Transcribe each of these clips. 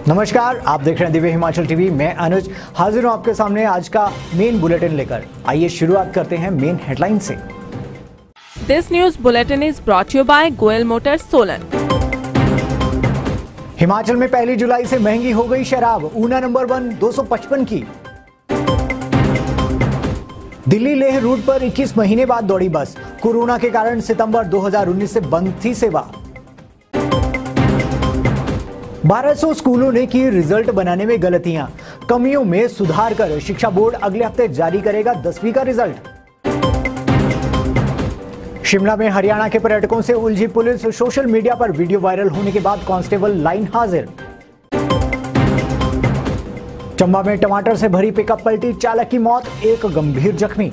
नमस्कार, आप देख रहे हैं दिव्य हिमाचल टीवी। मैं अनुज हाजिर हूं आपके सामने आज का मेन बुलेटिन लेकर। आइए शुरुआत करते हैं मेन हेडलाइन से। This news bulletin is brought you by Goyal Motors Solan. Himachal में 1 जुलाई से महंगी हो गई शराब। ऊना नंबर 1 255 की। दिल्ली लेह रूट पर 21 महीने बाद दौड़ी बस। कोरोना के कारण सितंबर 2019 से बंद थी सेवा। 1200 स्कूलों ने की रिजल्ट बनाने में गलतियां। कमियों में सुधार कर शिक्षा बोर्ड अगले हफ्ते जारी करेगा 10वीं का रिजल्ट। शिमला में हरियाणा के पर्यटकों से उलझी पुलिस। सोशल मीडिया पर वीडियो वायरल होने के बाद कांस्टेबल लाइन हाजिर। चंबा में टमाटर से भरी पिकअप पलटी, चालक की मौत, एक गंभीर जख्मी।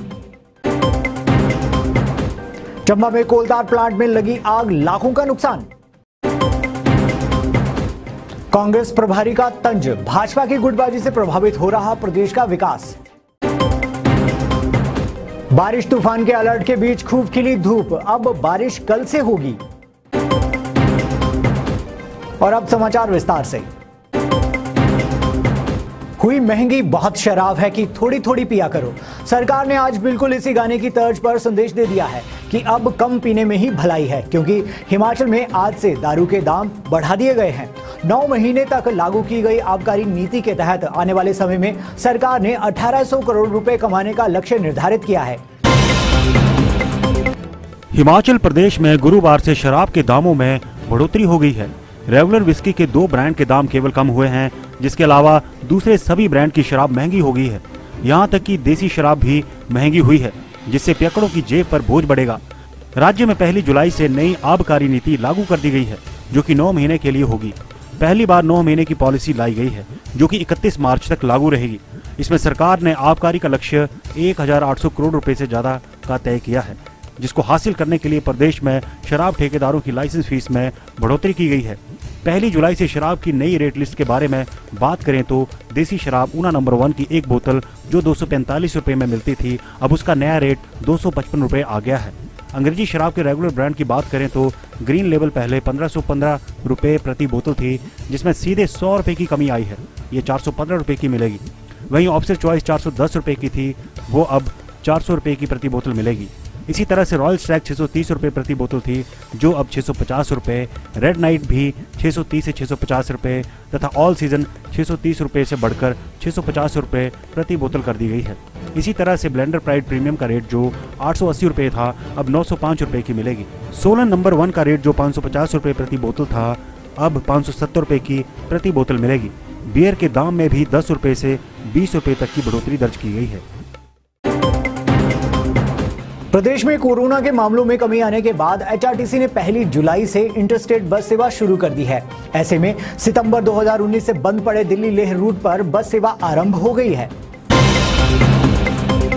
चंबा में कोलदार प्लांट में लगी आग, लाखों का नुकसान। कांग्रेस प्रभारी का तंज, भाजपा की गुटबाजी से प्रभावित हो रहा प्रदेश का विकास। बारिश तूफान के अलर्ट के बीच खूब खिली धूप, अब बारिश कल से होगी। और अब समाचार विस्तार से। हुई महंगी बहुत शराब है कि थोड़ी थोड़ी पिया करो। सरकार ने आज बिल्कुल इसी गाने की तर्ज पर संदेश दे दिया है कि अब कम पीने में ही भलाई है, क्योंकि हिमाचल में आज से दारू के दाम बढ़ा दिए गए हैं। 9 महीने तक लागू की गई आबकारी नीति के तहत आने वाले समय में सरकार ने 1800 करोड़ रुपए कमाने का लक्ष्य निर्धारित किया है। हिमाचल प्रदेश में गुरुवार से शराब के दामों में बढ़ोतरी हो गई है। रेगुलर विस्की के 2 ब्रांड के दाम केवल कम हुए हैं, जिसके अलावा दूसरे सभी ब्रांड की शराब महंगी हो गई है। यहाँ तक कि देसी शराब भी महंगी हुई है, जिससे पियकड़ों की जेब पर बोझ बढ़ेगा। राज्य में 1 जुलाई से नई आबकारी नीति लागू कर दी गई है, जो कि 9 महीने के लिए होगी। पहली बार 9 महीने की पॉलिसी लाई गई है, जो कि 31 मार्च तक लागू रहेगी। इसमें सरकार ने आबकारी का लक्ष्य 1800 करोड़ रुपए से ज्यादा का तय किया है, जिसको हासिल करने के लिए प्रदेश में शराब ठेकेदारों की लाइसेंस फीस में बढ़ोतरी की गई है। 1 जुलाई से शराब की नई रेट लिस्ट के बारे में बात करें तो देसी शराब ऊना नंबर 1 की एक बोतल जो 245 रुपए में मिलती थी, अब उसका नया रेट 255 रुपए आ गया है। अंग्रेजी शराब के रेगुलर ब्रांड की बात करें तो ग्रीन लेवल पहले 1515 रुपए प्रति बोतल थी, जिसमें सीधे 100 रुपए की कमी आई है, ये 415 रुपए की मिलेगी। वहीं ऑफिसर चॉइस 410 रुपए की थी, वो अब 400 रुपए की प्रति बोतल मिलेगी। इसी तरह से रॉयल स्टैग 630 रुपए प्रति बोतल थी, जो अब 650 रुपए, रेड नाइट भी 630 से 650 रुपए तथा ऑल सीजन 630 रुपए से बढ़कर 650 रुपए प्रति बोतल कर दी गई है। इसी तरह से ब्लेंडर प्राइड प्रीमियम का रेट जो 880 रुपए था, अब 905 रुपए की मिलेगी। सोलन नंबर 1 का रेट जो 550 रुपए प्रति बोतल था, अब 570 रुपए की प्रति बोतल मिलेगी। बियर के दाम में भी 10 रुपए से 20 रुपए तक की बढ़ोतरी दर्ज की गई है। प्रदेश में कोरोना के मामलों में कमी आने के बाद एचआरटीसी ने 1 जुलाई से इंटरस्टेट बस सेवा शुरू कर दी है। ऐसे में सितंबर 2019 से बंद पड़े दिल्ली लेह रूट पर बस सेवा आरंभ हो गई है।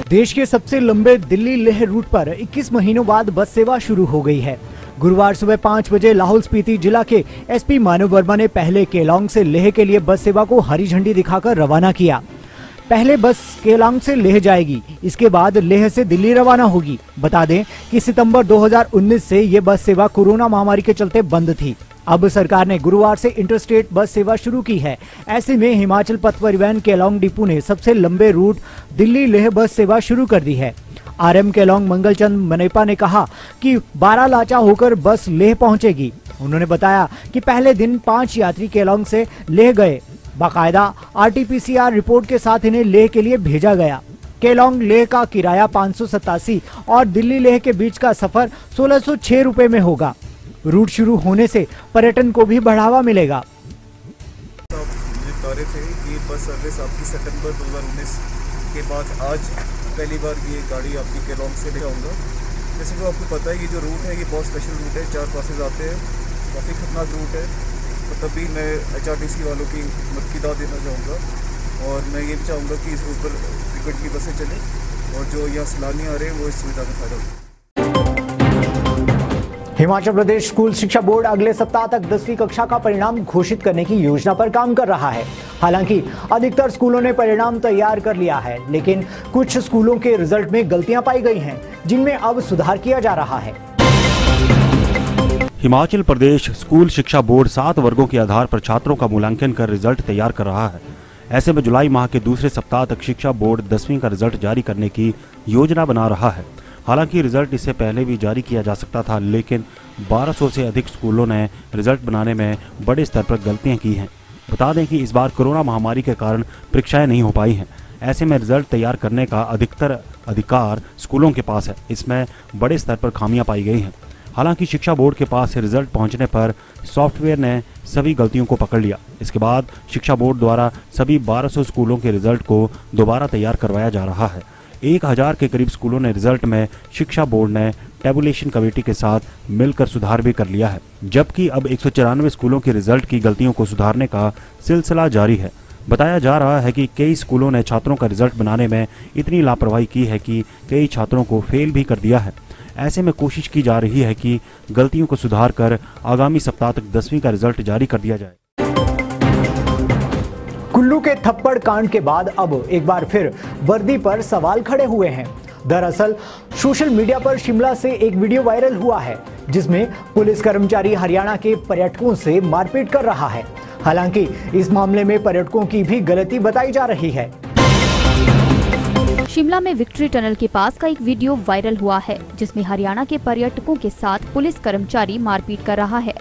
देश के सबसे लंबे दिल्ली लेह रूट पर 21 महीनों बाद बस सेवा शुरू हो गई है। गुरुवार सुबह 5 बजे लाहौल स्पीति जिला के एसपी मानव वर्मा ने पहले केलांग से लेह के लिए बस सेवा को हरी झंडी दिखाकर रवाना किया। पहले बस केलांग से लेह जाएगी, इसके बाद लेह से दिल्ली रवाना होगी। बता दें कि सितंबर 2019 से ये बस सेवा कोरोना महामारी के चलते बंद थी। अब सरकार ने गुरुवार से इंटरस्टेट बस सेवा शुरू की है। ऐसे में हिमाचल पथ परिवहन केलांग डिपो ने सबसे लंबे रूट दिल्ली लेह बस सेवा शुरू कर दी है। आरएम केलांग मंगलचंद मनेपा ने कहा कि 12 लाचा होकर बस लेह पहुंचेगी। उन्होंने बताया कि पहले दिन 5 यात्री केलांग से लेह गए। बाकायदा आरटीपीसीआर रिपोर्ट के साथ इन्हें लेह के लिए भेजा गया। केलांग लेह का किराया 587 और दिल्ली लेह के बीच का सफर 1606 रुपए में होगा। रूट शुरू होने से पर्यटन को भी बढ़ावा मिलेगा। थे ये बस सर्विस आपकी सितंबर 2019 के बाद आज पहली बार ये गाड़ी आपकी केलांग से ले आऊँगा। जैसे कि आपको पता है ये जो रूट है ये बहुत स्पेशल रूट है, 4 पासेज आते हैं, काफ़ी खतरनाक रूट है। तो तभी मैं एचआरटीसी वालों की मदद की दाद देना चाहूँगा और मैं ये भी चाहूँगा कि इस रूट पर फ्रिक्वेंटली बसें चलें और जो यहाँ सैलानी आ रहे हैं वो इस सुविधा का फायदा उठाएं। हिमाचल प्रदेश स्कूल शिक्षा बोर्ड अगले सप्ताह तक 10वीं कक्षा का परिणाम घोषित करने की योजना पर काम कर रहा है। हालांकि अधिकतर स्कूलों ने परिणाम तैयार कर लिया है, लेकिन कुछ स्कूलों के रिजल्ट में गलतियां पाई गई हैं, जिनमें अब सुधार किया जा रहा है। हिमाचल प्रदेश स्कूल शिक्षा बोर्ड 7 वर्गों के आधार पर छात्रों का मूल्यांकन कर रिजल्ट तैयार कर रहा है। ऐसे में जुलाई माह के दूसरे सप्ताह तक शिक्षा बोर्ड 10वीं का रिजल्ट जारी करने की योजना बना रहा है। हालांकि रिजल्ट इससे पहले भी जारी किया जा सकता था, लेकिन 1200 से अधिक स्कूलों ने रिजल्ट बनाने में बड़े स्तर पर गलतियां की हैं। बता दें कि इस बार कोरोना महामारी के कारण परीक्षाएं नहीं हो पाई हैं। ऐसे में रिजल्ट तैयार करने का अधिकतर अधिकार स्कूलों के पास है। इसमें बड़े स्तर पर खामियां पाई गई हैं। हालांकि शिक्षा बोर्ड के पास रिजल्ट पहुंचने पर सॉफ्टवेयर ने सभी गलतियों को पकड़ लिया। इसके बाद शिक्षा बोर्ड द्वारा सभी 1200 स्कूलों के रिजल्ट को दोबारा तैयार करवाया जा रहा है। 1000 के करीब स्कूलों ने रिजल्ट में शिक्षा बोर्ड ने टेबुलेशन कमेटी के साथ मिलकर सुधार भी कर लिया है, जबकि अब 194 स्कूलों के रिजल्ट की गलतियों को सुधारने का सिलसिला जारी है। बताया जा रहा है कि कई स्कूलों ने छात्रों का रिजल्ट बनाने में इतनी लापरवाही की है कि कई छात्रों को फेल भी कर दिया है। ऐसे में कोशिश की जा रही है कि गलतियों को सुधार कर आगामी सप्ताह तक 10वीं का रिजल्ट जारी कर दिया जाए। कुल्लू के थप्पड़ कांड के बाद अब एक बार फिर वर्दी पर सवाल खड़े हुए हैं। दरअसल सोशल मीडिया पर शिमला से एक वीडियो वायरल हुआ है, जिसमें पुलिस कर्मचारी हरियाणा के पर्यटकों से मारपीट कर रहा है। हालांकि इस मामले में पर्यटकों की भी गलती बताई जा रही है। शिमला में विक्ट्री टनल के पास का एक वीडियो वायरल हुआ है, जिसमें हरियाणा के पर्यटकों के साथ पुलिस कर्मचारी मारपीट कर रहा है।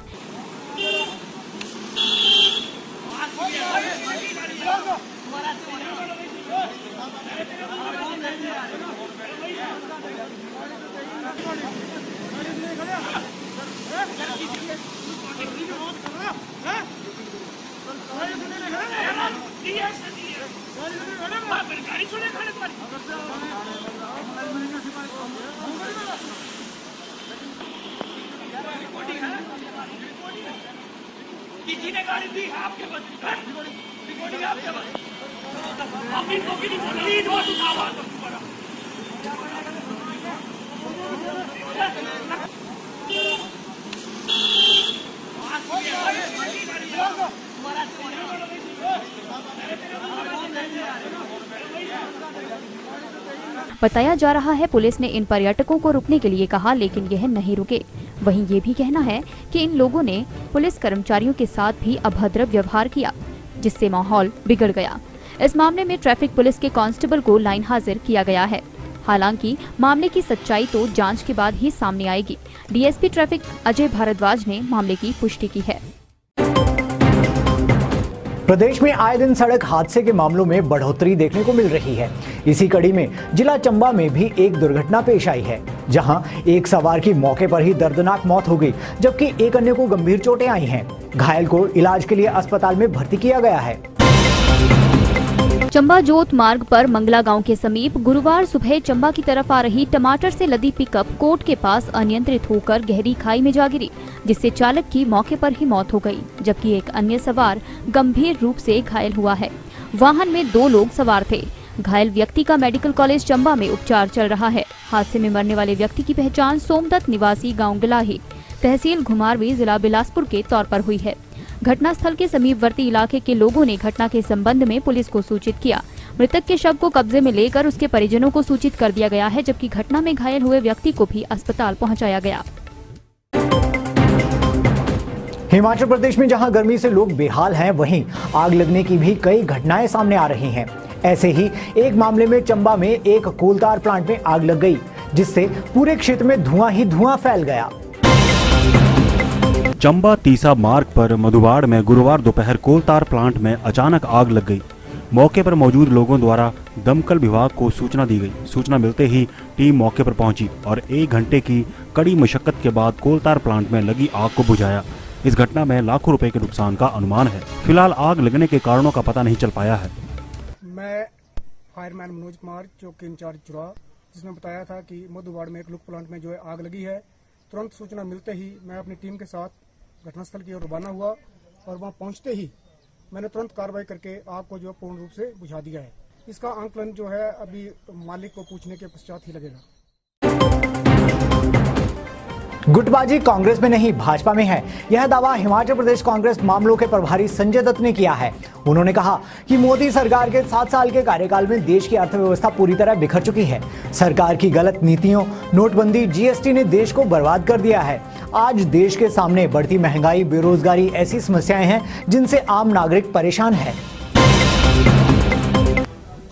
किसी ने गाड़ी दी है आपके पास, रिकॉर्डिंग आपके पास, आप इनको की नहीं बोल रही, नोट उठाओ तुम्हारा। बताया जा रहा है पुलिस ने इन पर्यटकों को रुकने के लिए कहा, लेकिन यह नहीं रुके। वहीं ये भी कहना है कि इन लोगों ने पुलिस कर्मचारियों के साथ भी अभद्र व्यवहार किया, जिससे माहौल बिगड़ गया। इस मामले में ट्रैफिक पुलिस के कांस्टेबल को लाइन हाजिर किया गया है। हालांकि मामले की सच्चाई तो जांच के बाद ही सामने आएगी। डीएसपी ट्रैफिक अजय भारद्वाज ने मामले की पुष्टि की है। प्रदेश में आए दिन सड़क हादसे के मामलों में बढ़ोतरी देखने को मिल रही है। इसी कड़ी में जिला चंबा में भी एक दुर्घटना पेश आई है, जहां एक सवार की मौके पर ही दर्दनाक मौत हो गई, जबकि एक अन्य को गंभीर चोटें आई हैं। घायल को इलाज के लिए अस्पताल में भर्ती किया गया है। चंबा जोत मार्ग पर मंगला गांव के समीप गुरुवार सुबह चंबा की तरफ आ रही टमाटर से लदी पिकअप कोट के पास अनियंत्रित होकर गहरी खाई में जा गिरी, जिससे चालक की मौके पर ही मौत हो गई, जबकि एक अन्य सवार गंभीर रूप से घायल हुआ है। वाहन में 2 लोग सवार थे। घायल व्यक्ति का मेडिकल कॉलेज चंबा में उपचार चल रहा है। हादसे में मरने वाले व्यक्ति की पहचान सोमदत्त निवासी गाँव गलाही, तहसील घुमारवी, जिला बिलासपुर के तौर पर हुई है। घटनास्थल के समीपवर्ती इलाके के लोगों ने घटना के संबंध में पुलिस को सूचित किया। मृतक के शव को कब्जे में लेकर उसके परिजनों को सूचित कर दिया गया है, जबकि घटना में घायल हुए व्यक्ति को भी अस्पताल पहुंचाया गया। हिमाचल प्रदेश में जहां गर्मी से लोग बेहाल हैं, वहीं आग लगने की भी कई घटनाएं सामने आ रही हैं। ऐसे ही एक मामले में चंबा में एक कोलतार प्लांट में आग लग गई, जिससे पूरे क्षेत्र में धुआं ही धुआं फैल गया। चंबा तीसा मार्ग पर मधुवाड़ में गुरुवार दोपहर कोलतार प्लांट में अचानक आग लग गई। मौके पर मौजूद लोगों द्वारा दमकल विभाग को सूचना दी गई। सूचना मिलते ही टीम मौके पर पहुंची और 1 घंटे की कड़ी मशक्कत के बाद कोलतार प्लांट में लगी आग को बुझाया। इस घटना में लाखों रुपए के नुकसान का अनुमान है। फिलहाल आग लगने के कारणों का पता नहीं चल पाया है। मैं फायरमैन मनोज कुमार, चौकी इंचार्ज चुरा, जिसने बताया था कि मधुवाड़ में एक लुक प्लांट में जो है आग लगी है। तुरंत सूचना मिलते ही मैं अपनी टीम के साथ घटनास्थल की ओर रवाना हुआ और वहां पहुंचते ही मैंने तुरंत कार्रवाई करके आग को जो पूर्ण रूप से बुझा दिया है। इसका आंकलन जो है अभी मालिक को पूछने के पश्चात ही लगेगा। गुटबाजी कांग्रेस में नहीं भाजपा में है, यह दावा हिमाचल प्रदेश कांग्रेस मामलों के प्रभारी संजय दत्त ने किया है। उन्होंने कहा कि मोदी सरकार के 7 साल के कार्यकाल में देश की अर्थव्यवस्था पूरी तरह बिखर चुकी है। सरकार की गलत नीतियों, नोटबंदी, जीएसटी ने देश को बर्बाद कर दिया है। आज देश के सामने बढ़ती महंगाई, बेरोजगारी ऐसी समस्याएं हैं जिनसे आम नागरिक परेशान है।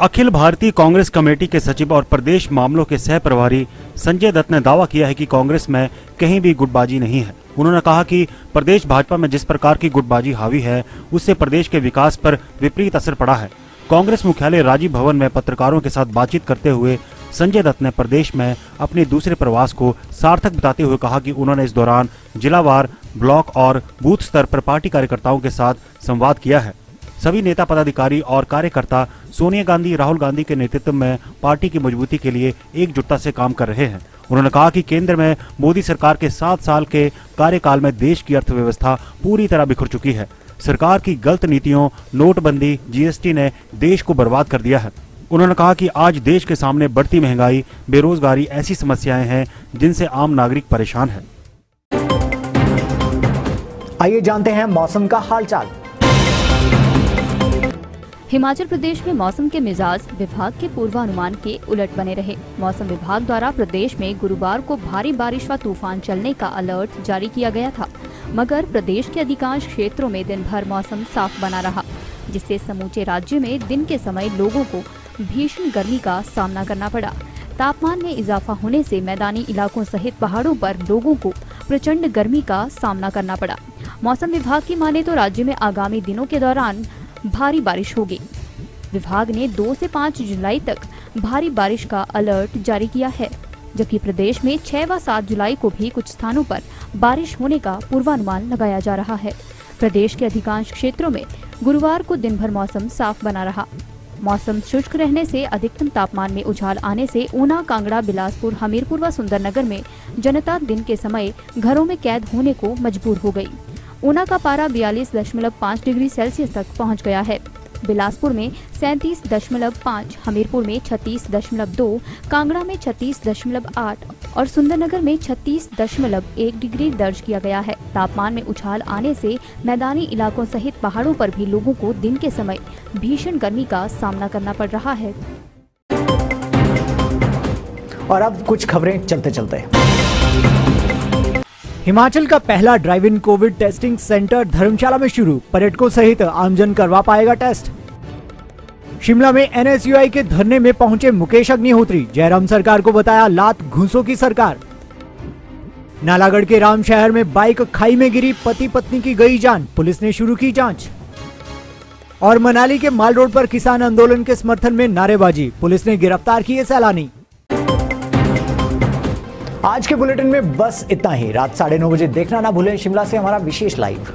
अखिल भारतीय कांग्रेस कमेटी के सचिव और प्रदेश मामलों के सह प्रभारी संजय दत्त ने दावा किया है कि कांग्रेस में कहीं भी गुटबाजी नहीं है। उन्होंने कहा कि प्रदेश भाजपा में जिस प्रकार की गुटबाजी हावी है, उससे प्रदेश के विकास पर विपरीत असर पड़ा है। कांग्रेस मुख्यालय राजीव भवन में पत्रकारों के साथ बातचीत करते हुए संजय दत्त ने प्रदेश में अपने दूसरे प्रवास को सार्थक बताते हुए कहा कि उन्होंने इस दौरान जिलावार, ब्लॉक और बूथ स्तर पर पार्टी कार्यकर्ताओं के साथ संवाद किया है। सभी नेता, पदाधिकारी और कार्यकर्ता सोनिया गांधी, राहुल गांधी के नेतृत्व में पार्टी की मजबूती के लिए एकजुटता से काम कर रहे हैं। उन्होंने कहा कि केंद्र में मोदी सरकार के 7 साल के कार्यकाल में देश की अर्थव्यवस्था पूरी तरह बिखर चुकी है। सरकार की गलत नीतियों, नोटबंदी, जीएसटी ने देश को बर्बाद कर दिया है। उन्होंने कहा कि आज देश के सामने बढ़ती महंगाई, बेरोजगारी ऐसी समस्याएं हैं जिनसे आम नागरिक परेशान है। आइए जानते हैं मौसम का हालचाल। हिमाचल प्रदेश में मौसम के मिजाज विभाग के पूर्वानुमान के उलट बने रहे। मौसम विभाग द्वारा प्रदेश में गुरुवार को भारी बारिश व तूफान चलने का अलर्ट जारी किया गया था, मगर प्रदेश के अधिकांश क्षेत्रों में दिन भर मौसम साफ बना रहा, जिससे समूचे राज्य में दिन के समय लोगों को भीषण गर्मी का सामना करना पड़ा। तापमान में इजाफा होने से मैदानी इलाकों सहित पहाड़ों पर लोगों को प्रचंड गर्मी का सामना करना पड़ा। मौसम विभाग की माने तो राज्य में आगामी दिनों के दौरान भारी बारिश होगी। विभाग ने 2 से 5 जुलाई तक भारी बारिश का अलर्ट जारी किया है, जबकि प्रदेश में 6 व 7 जुलाई को भी कुछ स्थानों पर बारिश होने का पूर्वानुमान लगाया जा रहा है। प्रदेश के अधिकांश क्षेत्रों में गुरुवार को दिन भर मौसम साफ बना रहा। मौसम शुष्क रहने से अधिकतम तापमान में उछाल आने से ऊना, कांगड़ा, बिलासपुर, हमीरपुर व सुंदरनगर में जनता दिन के समय घरों में कैद होने को मजबूर हो गई। ऊना का पारा 42.5 डिग्री सेल्सियस तक पहुंच गया है। बिलासपुर में 37.5, हमीरपुर में 36.2, कांगड़ा में 36.8 और सुंदरनगर में 36.1 डिग्री दर्ज किया गया है। तापमान में उछाल आने से मैदानी इलाकों सहित पहाड़ों पर भी लोगों को दिन के समय भीषण गर्मी का सामना करना पड़ रहा है। और अब कुछ खबरें चलते चलते। हिमाचल का पहला drive in Covid testing centre Dharamshala में शुरू, पर्यटकों सहित आमजन करवा पाएगा टेस्ट। शिमला में NSUI के धरने में पहुंचे मुकेश अग्निहोत्री, जयराम सरकार को बताया लात घूंसों की सरकार। नालागढ़ के राम शहर में बाइक खाई में गिरी, पति पत्नी की गई जान, पुलिस ने शुरू की जांच। और मनाली के माल रोड पर किसान आंदोलन के समर्थन में नारेबाजी, पुलिस ने गिरफ्तार किए सैलानी। आज के बुलेटिन में बस इतना ही। रात 9:30 बजे देखना ना भूलें शिमला से हमारा विशेष लाइव।